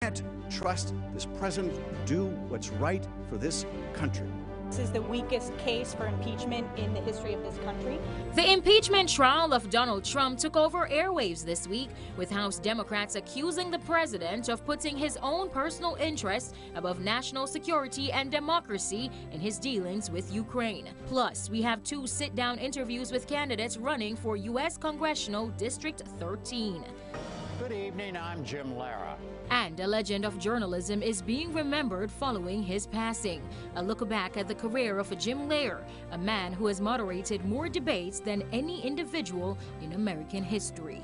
can't trust this president to do what's right for this country. This is the weakest case for impeachment in the history of this country. The impeachment trial of Donald Trump took over airwaves this week, with House Democrats accusing the president of putting his own personal interests above national security and democracy in his dealings with Ukraine. Plus, we have 2 sit-down interviews with candidates running for U.S. Congressional District 13. Good evening, I'm Jim Lara. And a legend of journalism is being remembered following his passing. A look back at the career of Jim Lehrer, a man who has moderated more debates than any individual in American history.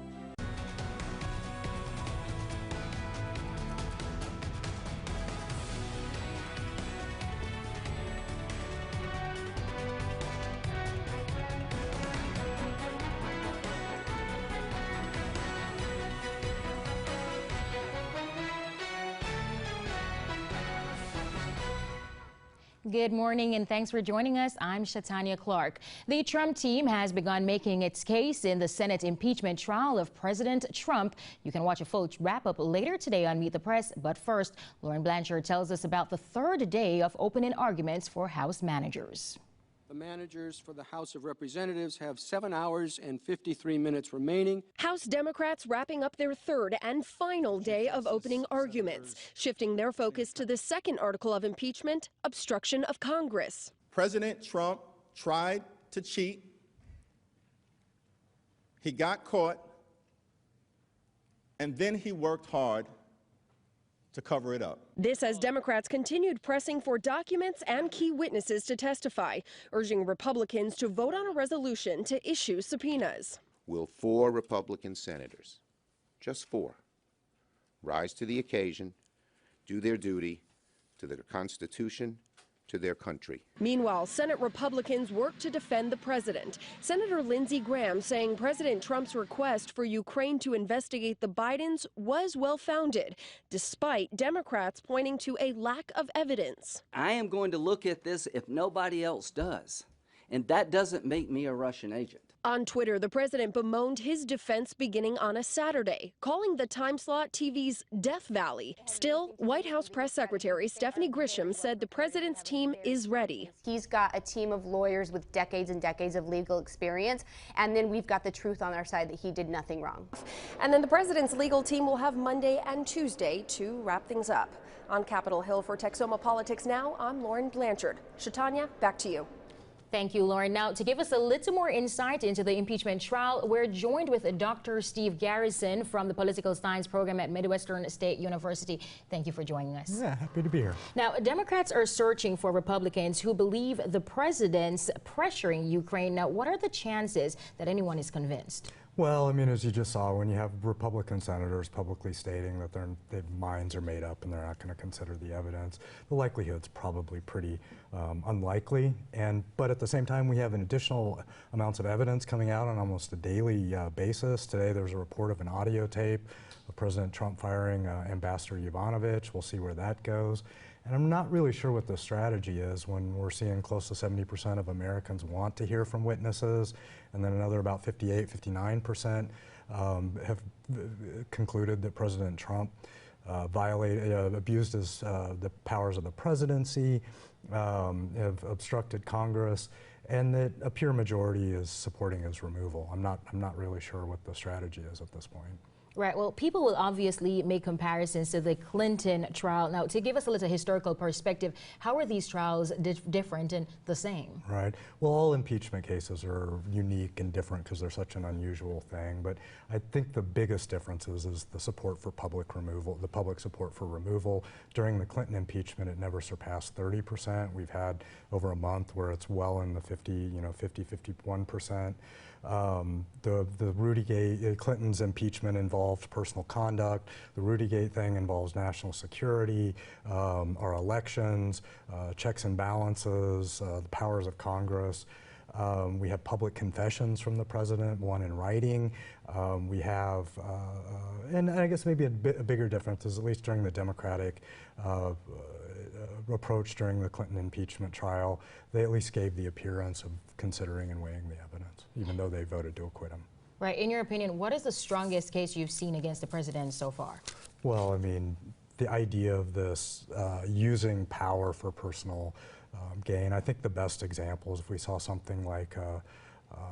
Good morning and thanks for joining us. I'm Shatanya Clarke. The Trump team has begun making its case in the Senate impeachment trial of President Trump. You can watch a full wrap-up later today on Meet the Press. But first, Lauren Blanchard tells us about the 3rd day of opening arguments for House managers. The managers for the House of Representatives have 7 hours and 53 minutes remaining. House Democrats wrapping up their 3rd and final day of opening arguments, shifting their focus to the 2nd article of impeachment, obstruction of Congress. President Trump tried to cheat. He got caught, and then he worked hard to cover it up. This as Democrats continued pressing for documents and key witnesses to testify, urging Republicans to vote on a resolution to issue subpoenas. Will 4 Republican senators, just 4, rise to the occasion, do their duty to their Constitution, to their country? Meanwhile, Senate Republicans work to defend the president. Senator Lindsey Graham saying President Trump's request for Ukraine to investigate the Bidens was well-founded, despite Democrats pointing to a lack of evidence. I am going to look at this if nobody else does, and that doesn't make me a Russian agent. On Twitter, the president bemoaned his defense beginning on a Saturday, calling the time slot TV's Death Valley. Still, White House Press Secretary Stephanie Grisham said the president's team is ready. He's got a team of lawyers with decades and decades of legal experience, and then we've got the truth on our side that he did nothing wrong. And then the president's legal team will have Monday and Tuesday to wrap things up. On Capitol Hill for Texoma Politics Now, I'm Lauren Blanchard. Shatanya, back to you. Thank you, Lauren. Now, to give us a little more insight into the impeachment trial, we're joined with Dr. Steve Garrison from the Political Science Program at Midwestern State University. Thank you for joining us. Yeah, happy to be here. Now, Democrats are searching for Republicans who believe the president's pressuring Ukraine. Now, what are the chances that anyone is convinced? Well, I mean, as you just saw, when you have Republican senators publicly stating that their minds are made up and they're not going to consider the evidence, the likelihood's probably pretty unlikely. But at the same time, we have an additional amounts of evidence coming out on almost a daily basis. Today, there's a report of an audio tape of President Trump firing Ambassador Yovanovitch. We'll see where that goes. And I'm not really sure what the strategy is when we're seeing close to 70% of Americans want to hear from witnesses, and then another about 59% have concluded that President Trump abused the powers of the presidency, have obstructed Congress, and that a pure majority is supporting his removal. I'm not really sure what the strategy is at this point. Right. Well, people will obviously make comparisons to the Clinton trial. Now, to give us a little historical perspective, how are these trials different and the same? Right. Well, all impeachment cases are unique and different because they're such an unusual thing. But I think the biggest difference is the support for public removal, the public support for removal. During the Clinton impeachment, it never surpassed 30%. We've had over a month where it's well in the 51%. The Clinton's impeachment involved personal conduct. The Rudygate thing involves national security, our elections, checks and balances, the powers of Congress. We have public confessions from the president, one in writing. We have, and I guess maybe a bigger difference is at least during the Democratic approach during the Clinton impeachment trial, they at least gave the appearance of considering and weighing the evidence, even though they voted to acquit him. Right. In your opinion, what is the strongest case you've seen against the president so far? Well, I mean, the idea of this using power for personal gain. I think the best example is if we saw something like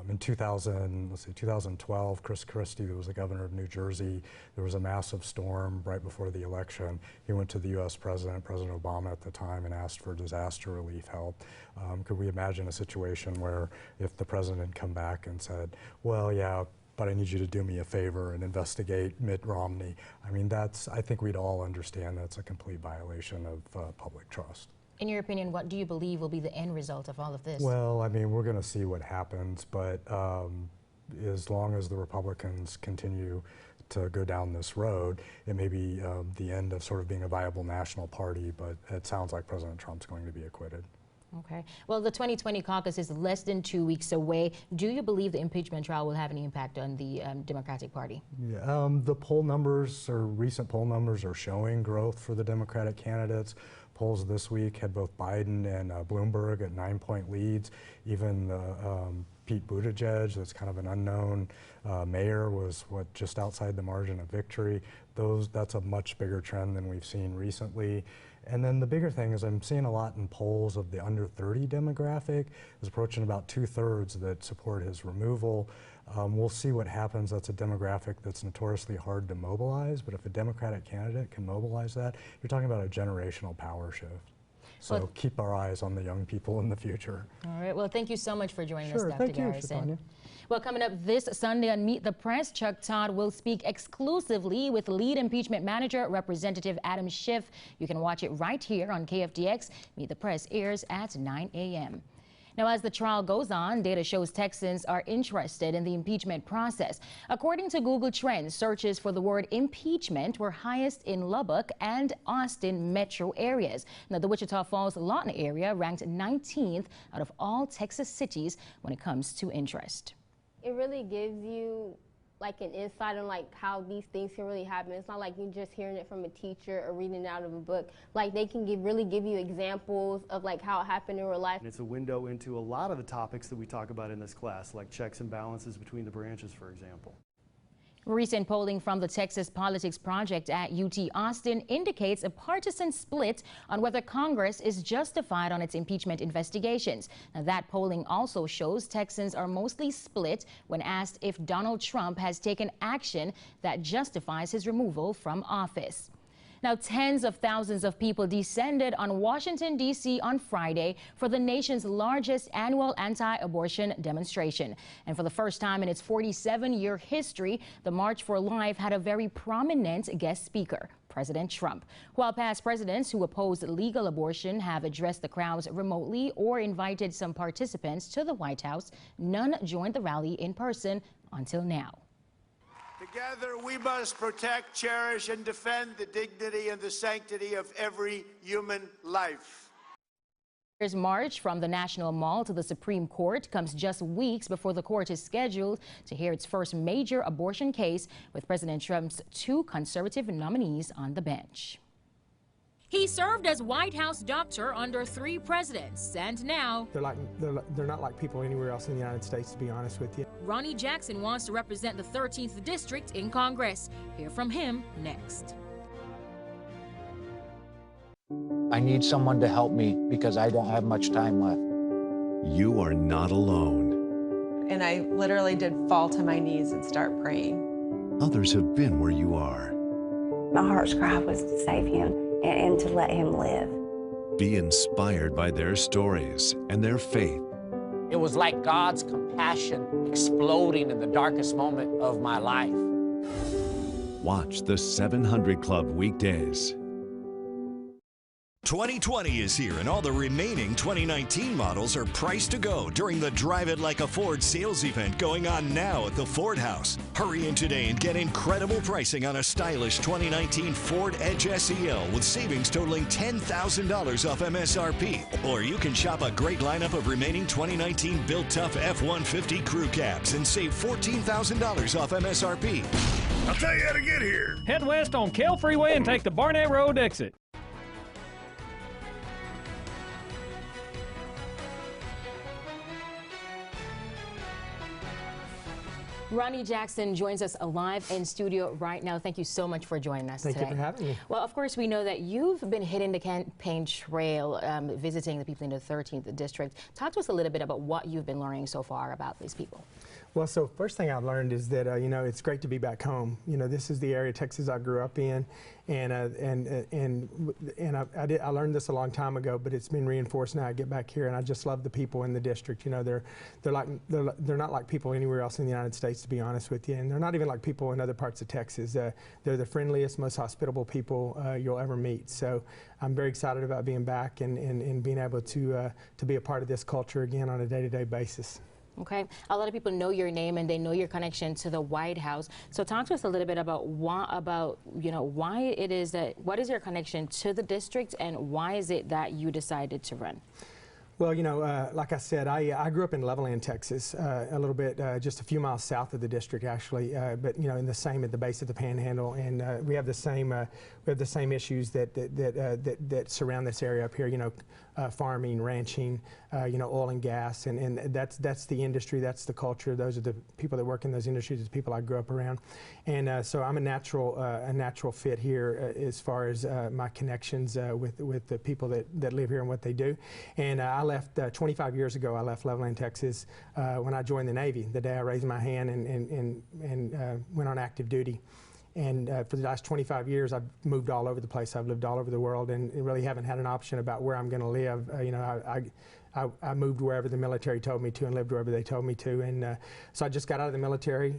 in 2012, Chris Christie, who was the governor of New Jersey, there was a massive storm right before the election. He went to the U.S. President Obama at the time, and asked for disaster relief help. Could we imagine a situation where if the president had come back and said, well, yeah, but I need you to do me a favor and investigate Mitt Romney? I mean, I think we'd all understand that's a complete violation of public trust. In your opinion, what do you believe will be the end result of all of this? Well, I mean, we're going to see what happens, but as long as the Republicans continue to go down this road, it may be the end of sort of being a viable national party, but it sounds like President Trump's going to be acquitted. Okay. Well, the 2020 caucus is less than 2 weeks away. Do you believe the impeachment trial will have any impact on the Democratic Party? Yeah, the poll numbers, or recent poll numbers, are showing growth for the Democratic candidates. Polls this week had both Biden and Bloomberg at 9-point leads. Even Pete Buttigieg, that's kind of an unknown mayor, was just outside the margin of victory. That's a much bigger trend than we've seen recently. And then the bigger thing is I'm seeing a lot in polls of the under 30 demographic is approaching about 2/3 that support his removal. We'll see what happens. That's a demographic that's notoriously hard to mobilize, but if a Democratic candidate can mobilize that, you're talking about a generational power shift. So keep our eyes on the young people in the future. All right. Well, thank you so much for joining us, Dr. Thank Garrison. You, Shatanya. Well, coming up this Sunday on Meet the Press, Chuck Todd will speak exclusively with lead impeachment manager, Representative Adam Schiff. You can watch it right here on KFDX. Meet the Press airs at 9 a.m. Now, as the trial goes on, data shows Texans are interested in the impeachment process. According to Google Trends, searches for the word impeachment were highest in Lubbock and Austin metro areas. Now, the Wichita Falls-Lawton area ranked 19th out of all Texas cities when it comes to interest. It really gives you like an insight on like how these things can really happen. It's not like you're just hearing it from a teacher or reading it out of a book. Like they can really give you examples of like how it happened in real life. And it's a window into a lot of the topics that we talk about in this class, like checks and balances between the branches, for example. Recent polling from the Texas Politics Project at UT Austin indicates a partisan split on whether Congress is justified on its impeachment investigations. Now, that polling also shows Texans are mostly split when asked if Donald Trump has taken action that justifies his removal from office. Now, tens of thousands of people descended on Washington, D.C. on Friday for the nation's largest annual anti-abortion demonstration. And for the first time in its 47-year history, the March for Life had a very prominent guest speaker, President Trump. While past presidents who opposed legal abortion have addressed the crowds remotely or invited some participants to the White House, none joined the rally in person until now. Together, we must protect, cherish, and defend the dignity and the sanctity of every human life. This march from the National Mall to the Supreme Court comes just weeks before the court is scheduled to hear its first major abortion case, with President Trump's 2 conservative nominees on the bench. He served as White House doctor under 3 presidents, and now they're not like people anywhere else in the United States, to be honest with you. Ronnie Jackson wants to represent the 13th District in Congress. Hear from him next. I need someone to help me because I don't have much time left. You are not alone. And I literally did fall to my knees and start praying. Others have been where you are. My heart's cry was to save him and to let him live. Be inspired by their stories and their faith. It was like God's compassion exploding in the darkest moment of my life. Watch the 700 Club weekdays. 2020 is here, and all the remaining 2019 models are priced to go during the Drive It Like a Ford sales event going on now at the Ford House. Hurry in today and get incredible pricing on a stylish 2019 Ford Edge SEL with savings totaling $10,000 off MSRP. Or you can shop a great lineup of remaining 2019 Built Tough F-150 crew cabs and save $14,000 off MSRP. I'll tell you how to get here. Head west on Kell Freeway and take the Barnett Road exit. Ronnie Jackson joins us live in studio right now. Thank you so much for joining us today. Thank you for having me. Well, of course, we know that you've been hitting the campaign trail, visiting the people in the 13th district. Talk to us a little bit about what you've been learning so far about these people. Well, so first thing I've learned is that you know, it's great to be back home. You know, this is the area of Texas I grew up in, and I learned this a long time ago, but it's been reinforced now. I get back here, and I just love the people in the district. You know, they're not like people anywhere else in the United States, to be honest with you, and they're not even like people in other parts of Texas. They're the friendliest, most hospitable people you'll ever meet. So I'm very excited about being back and being able to be a part of this culture again on a day-to-day basis. Okay, a lot of people know your name and they know your connection to the White House. So talk to us a little bit about why it is that, what is your connection to the district and why is it that you decided to run? Well, you know, like I said, I grew up in Levelland, Texas, a little bit, just a few miles south of the district, actually. But you know, at the base of the Panhandle, and we have the same issues that surround this area up here. You know, farming, ranching, you know, oil and gas, and that's the industry, that's the culture. Those are the people that work in those industries, the people I grew up around, and so I'm a natural fit here as far as my connections with the people that live here and what they do. And I left 25 years ago. I left Levelland, Texas, when I joined the Navy. The day I raised my hand and went on active duty. And for the last 25 years, I've moved all over the place. I've lived all over the world, and really haven't had an option about where I'm going to live. You know, I moved wherever the military told me to and lived wherever they told me to. And so I just got out of the military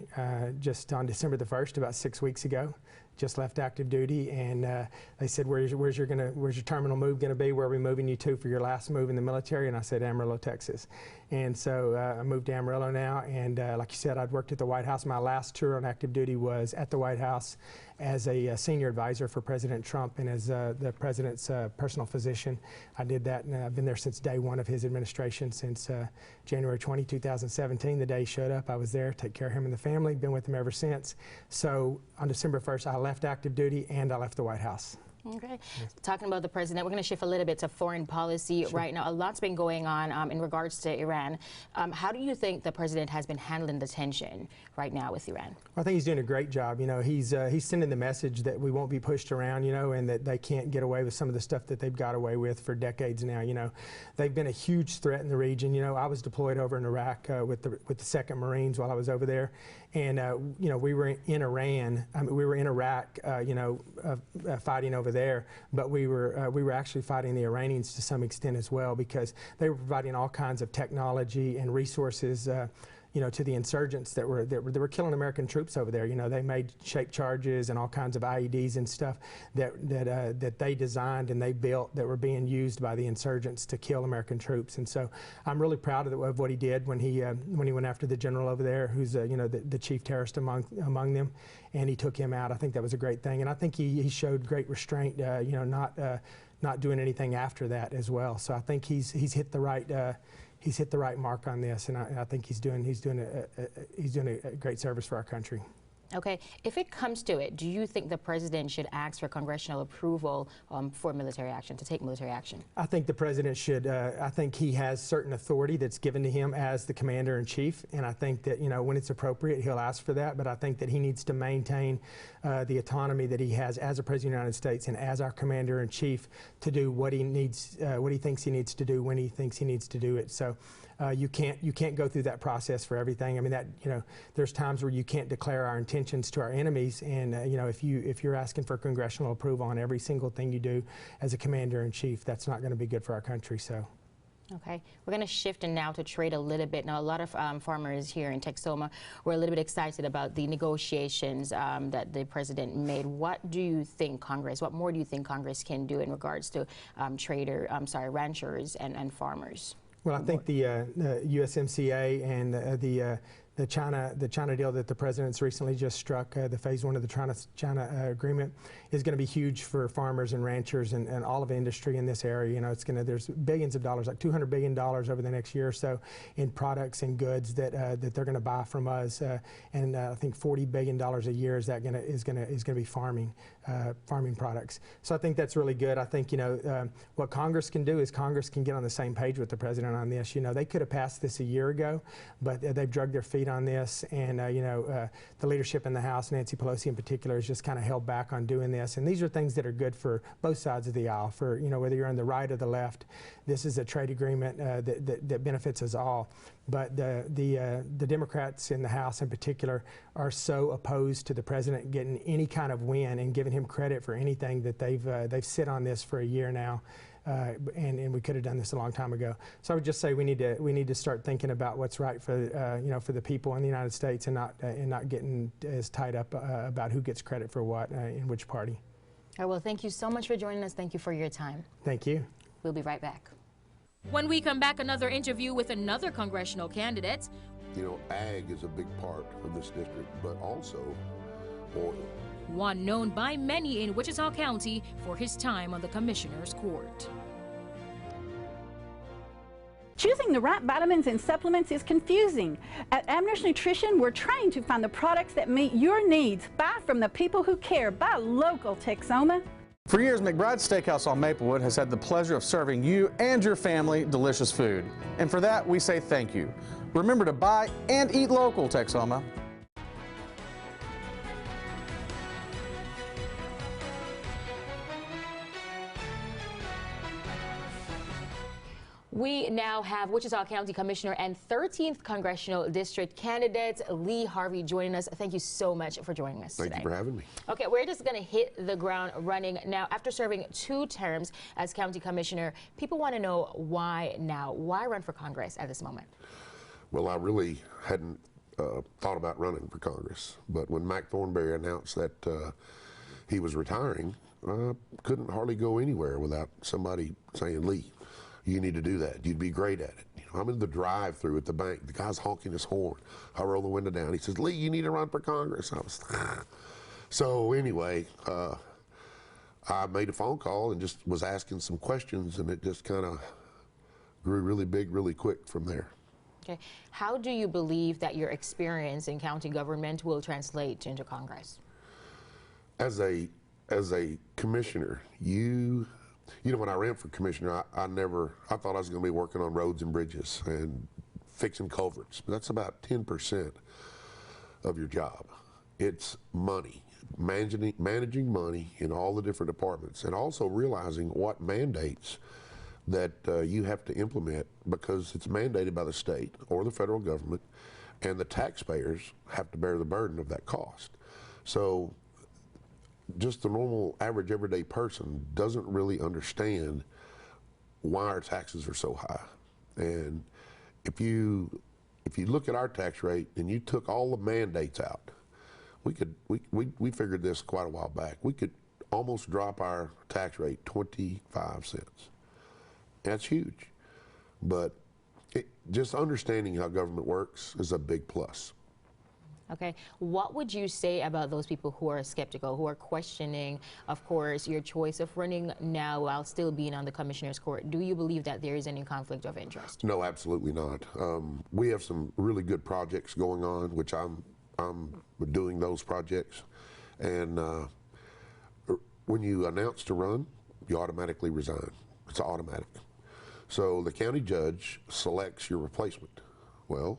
just on December the 1st, about 6 weeks ago. Just left active duty, and they said, where's your terminal move going to be? Where are we moving you to for your last move in the military? And I said, Amarillo, Texas. And so I moved to Amarillo now, and like you said, I'd worked at the White House. My last tour on active duty was at the White House as a senior advisor for President Trump and as the president's personal physician. I did that, and I've been there since day one of his administration, since January 20, 2017. The day he showed up, I was there, take care of him and the family, been with him ever since. So on December 1st, I left active duty and I left the White House. Okay. Talking about the president, we're going to shift a little bit to foreign policy right now. A lot's been going on in regards to Iran. How do you think the president has been handling the tension right now with Iran? I think he's doing a great job. You know, he's sending the message that we won't be pushed around, you know, and that they can't get away with some of the stuff that they've got away with for decades now. You know, they've been a huge threat in the region. You know, I was deployed over in Iraq with the 2nd Marines while I was over there, and you know, we were in Iran. I mean, we were in Iraq, you know, fighting over there, but we were actually fighting the Iranians to some extent as well, because they were providing all kinds of technology and resources, you know, to the insurgents that were killing American troops over there. You know, they made shape charges and all kinds of IEDs and stuff that they designed and they built that were being used by the insurgents to kill American troops. And so I'm really proud of what he did when he went after the general over there, who's you know, the chief terrorist among them, and he took him out. I think that was a great thing, and I think he showed great restraint. You know, not doing anything after that as well. So I think he's hit the right. He's hit the right mark on this, and I think he's doing a great service for our country. Okay, if it comes to it, do you think the president should ask for congressional approval for military action, to take military action? I think the president should. I think he has certain authority that's given to him as the commander-in-chief, and I think that, you know, when it's appropriate, he'll ask for that. But I think that he needs to maintain the autonomy that he has as a president of the United States and as our commander-in-chief to do what he needs, what he thinks he needs to do when he thinks he needs to do it. So. You can't go through that process for everything. I mean, that, you know, there's times where you can't declare our intentions to our enemies, and you know, if you're asking for congressional approval on every single thing you do as a commander-in-chief, that's not going to be good for our country. So. Okay, we're going to shift now to trade a little bit. Now, a lot of farmers here in Texoma were a little bit excited about the negotiations that the president made. What do you think Congress, what more do you think Congress can do in regards to ranchers and farmers? Well, I think the USMCA and the China deal that the president's recently just struck, the phase 1 of the China agreement, is going to be huge for farmers and ranchers and all of industry in this area. You know, there's billions of dollars, like $200 billion over the next year or so, in products and goods that they're going to buy from us, and I think $40 billion a year is going to be farming products. So I think that's really good. I think, you know, what Congress can do is Congress can get on the same page with the president on this. You know, they could have passed this a year ago, but they've dragged their feet lead on this, and the leadership in the House, Nancy Pelosi in particular, has just kind of held back on doing this. And these are things that are good for both sides of the aisle. For whether you're on the right or the left, this is a trade agreement that benefits us all. But the Democrats in the House in particular are so opposed to the president getting any kind of win and giving him credit for anything that they've sit on this for a year now. And we could have done this a long time ago. So I would just say we need to start thinking about what's right for for the people in the United States, and not getting as tied up about who gets credit for what in which party. All right, well, thank you so much for joining us. Thank you for your time. Thank you. We'll be right back. When we come back, another interview with another congressional candidate. Ag is a big part of this district, but also oil. One known by many in Wichita County for his time on the Commissioner's Court. Choosing the right vitamins and supplements is confusing. At Amner's Nutrition, we're trained to find the products that meet your needs. Buy from the people who care. Buy local, Texoma. For years, McBride's Steakhouse on Maplewood has had the pleasure of serving you and your family delicious food. And for that, we say thank you. Remember to buy and eat local, Texoma. We now have Wichita County Commissioner and 13th Congressional District candidate Lee Harvey joining us. Thank you so much for joining us today. Thank you for having me. Okay, we're just going to hit the ground running. Now, after serving 2 terms as County Commissioner, people want to know why now? Why run for Congress at this moment? Well, I really hadn't thought about running for Congress, but when Mac Thornberry announced that he was retiring, I couldn't hardly go anywhere without somebody saying, Lee, you need to do that. You'd be great at it. I'm in the drive-through at the bank. The guy's honking his horn. I roll the window down. He says, Lee, you need to run for Congress. I was, So anyway, I made a phone call and just was asking some questions, and it just kind of grew really big, really quick from there. Okay. How do you believe that your experience in county government will translate into Congress? As a commissioner, when I ran for commissioner, I thought I was going to be working on roads and bridges and fixing culverts. But that's about 10% of your job. It's money, managing money in all the different departments, and also realizing what mandates that you have to implement, because it's mandated by the state or the federal government, and the taxpayers have to bear the burden of that cost. So just the normal, average, everyday person doesn't really understand why our taxes are so high. And if you look at our tax rate and you took all the mandates out, we figured this quite a while back. We could almost drop our tax rate 25 cents. That's huge. But just understanding how government works is a big plus. Okay, what would you say about those people who are skeptical, who are questioning, of course, your choice of running now while still being on the Commissioner's Court? Do you believe that there is any conflict of interest? No, absolutely not. We have some really good projects going on, which I'm doing those projects. And when you announce to run, you automatically resign. It's automatic. So the county judge selects your replacement. Well,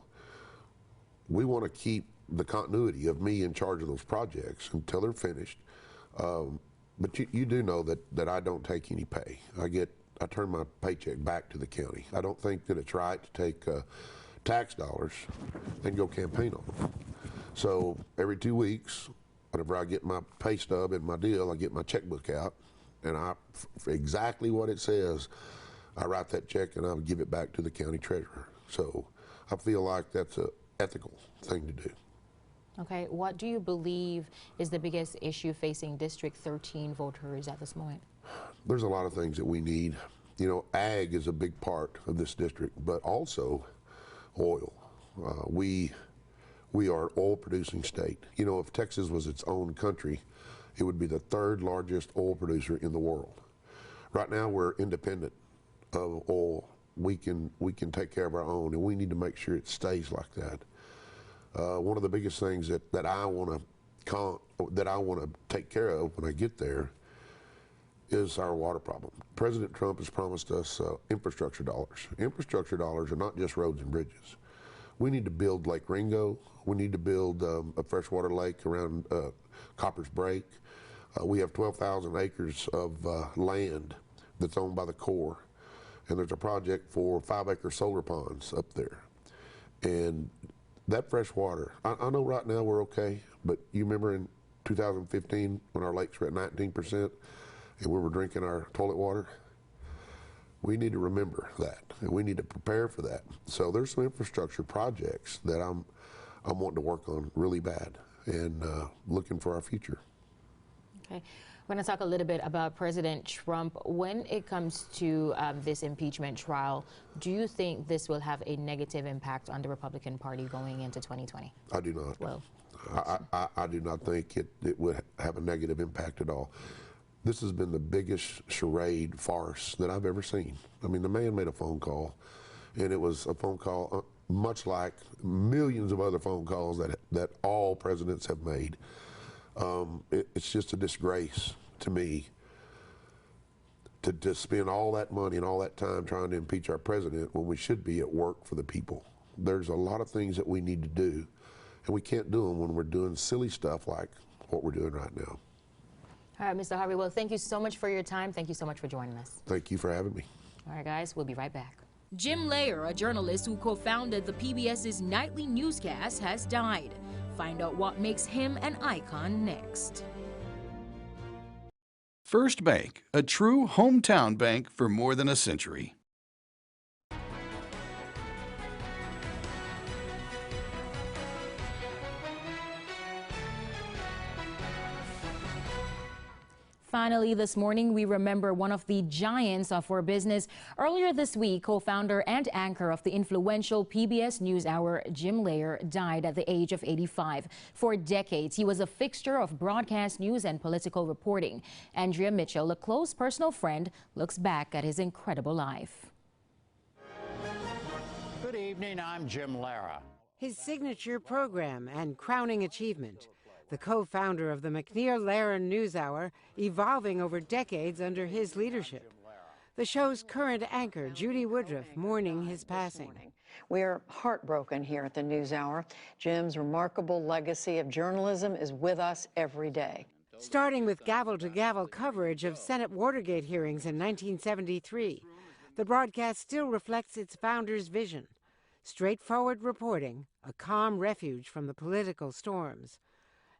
we want to keep the continuity of me in charge of those projects until they're finished. But you do know that I don't take any pay. I turn my paycheck back to the county. I don't think that it's right to take tax dollars and go campaign on them. So every 2 weeks, whenever I get my pay stub and my deal, I get my checkbook out, and for exactly what it says, I write that check and I'll give it back to the county treasurer. So I feel like that's an ethical thing to do. Okay, what do you believe is the biggest issue facing District 13 voters at this moment? There's a lot of things that we need. Ag is a big part of this district, but also oil. We are an oil-producing state. If Texas was its own country, it would be the 3rd largest oil producer in the world. Right now, we're independent of oil. We can take care of our own, and we need to make sure it stays like that. One of the biggest things that I want to take care of when I get there is our water problem. President Trump has promised us infrastructure dollars. Infrastructure dollars are not just roads and bridges. We need to build Lake Ringo. We need to build a freshwater lake around Copper's Break. We have 12,000 acres of land that's owned by the Corps. And there's a project for 5-acre solar ponds up there. And that fresh water, I know right now we're okay, but you remember in 2015 when our lakes were at 19% and we were drinking our toilet water? We need to remember that, and we need to prepare for that. So there's some infrastructure projects that I'm wanting to work on really bad and looking for our future. Okay. We're going to talk a little bit about President Trump. When it comes to this impeachment trial, do you think this will have a negative impact on the Republican Party going into 2020? I do not. Well, I do not think it would have a negative impact at all. This has been the biggest charade farce that I've ever seen. I mean, the man made a phone call, and it was a phone call much like millions of other phone calls that all presidents have made. It's just a disgrace to me to spend all that money and all that time trying to impeach our president when we should be at work for the people. There's a lot of things that we need to do, and we can't do them when we're doing silly stuff like what we're doing right now. All right, Mr. Harvey, well, thank you so much for your time. Thank you so much for joining us. Thank you for having me. All right, guys, we'll be right back. Jim Lehrer, a journalist who co-founded the PBS's nightly newscast, has died. Find out what makes him an icon next. First Bank, a true hometown bank for more than a century. Finally, this morning, we remember one of the giants of our business. Earlier this week, co-founder and anchor of the influential PBS NewsHour, Jim Lehrer, died at the age of 85. For decades, he was a fixture of broadcast news and political reporting. Andrea Mitchell, a close personal friend, looks back at his incredible life. Good evening, I'm Jim Lehrer. His signature program and crowning achievement, the co-founder of the McNear-Lehrer NewsHour, evolving over decades under his leadership. The show's current anchor, Judy Woodruff, mourning his passing. We're heartbroken here at the NewsHour. Jim's remarkable legacy of journalism is with us every day. Starting with gavel-to-gavel coverage of Senate Watergate hearings in 1973, the broadcast still reflects its founder's vision. Straightforward reporting, a calm refuge from the political storms.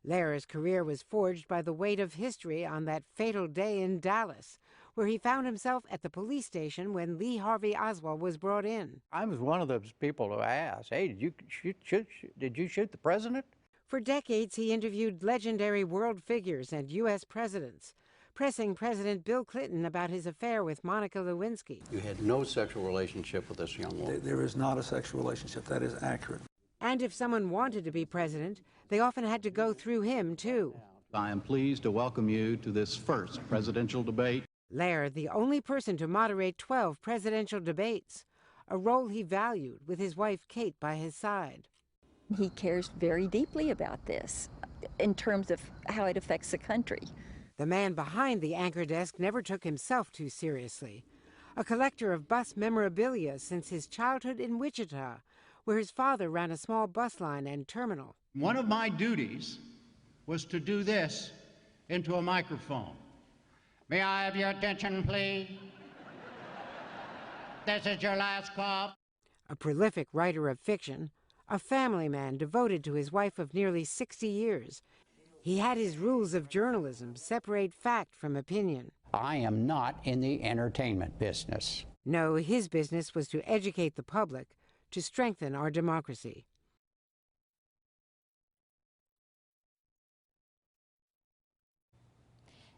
Lehrer's career was forged by the weight of history on that fatal day in Dallas, where he found himself at the police station when Lee Harvey Oswald was brought in. I was one of those people who asked, hey, did you shoot the president? For decades, he interviewed legendary world figures and U.S. presidents, pressing President Bill Clinton about his affair with Monica Lewinsky. You had no sexual relationship with this young woman. There is not a sexual relationship. That is accurate. And if someone wanted to be president, they often had to go through him, too. I am pleased to welcome you to this first presidential debate. Lehrer, the only person to moderate 12 presidential debates, a role he valued with his wife Kate by his side. He cares very deeply about this in terms of how it affects the country. The man behind the anchor desk never took himself too seriously. A collector of bus memorabilia since his childhood in Wichita, where his father ran a small bus line and terminal. One of my duties was to do this into a microphone. May I have your attention, please? This is your last call. A prolific writer of fiction, a family man devoted to his wife of nearly 60 years. He had his rules of journalism, separate fact from opinion. I am not in the entertainment business. No, his business was to educate the public, to strengthen our democracy.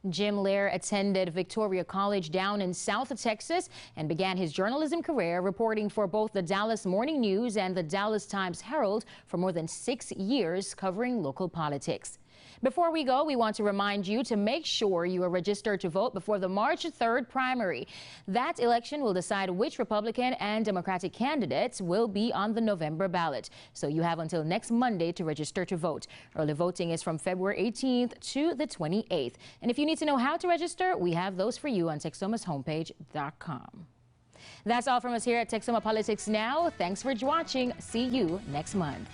Jim Lehrer attended Victoria College down in South Texas and began his journalism career reporting for both the Dallas Morning News and the Dallas Times-Herald for more than 6 years, covering local politics. Before we go, we want to remind you to make sure you are registered to vote before the March 3rd primary. That election will decide which Republican and Democratic candidates will be on the November ballot. So you have until next Monday to register to vote. Early voting is from February 18th to the 28th. And if you need to know how to register, we have those for you on Texomashomepage.com. That's all from us here at Texoma Politics Now. Thanks for watching. See you next month.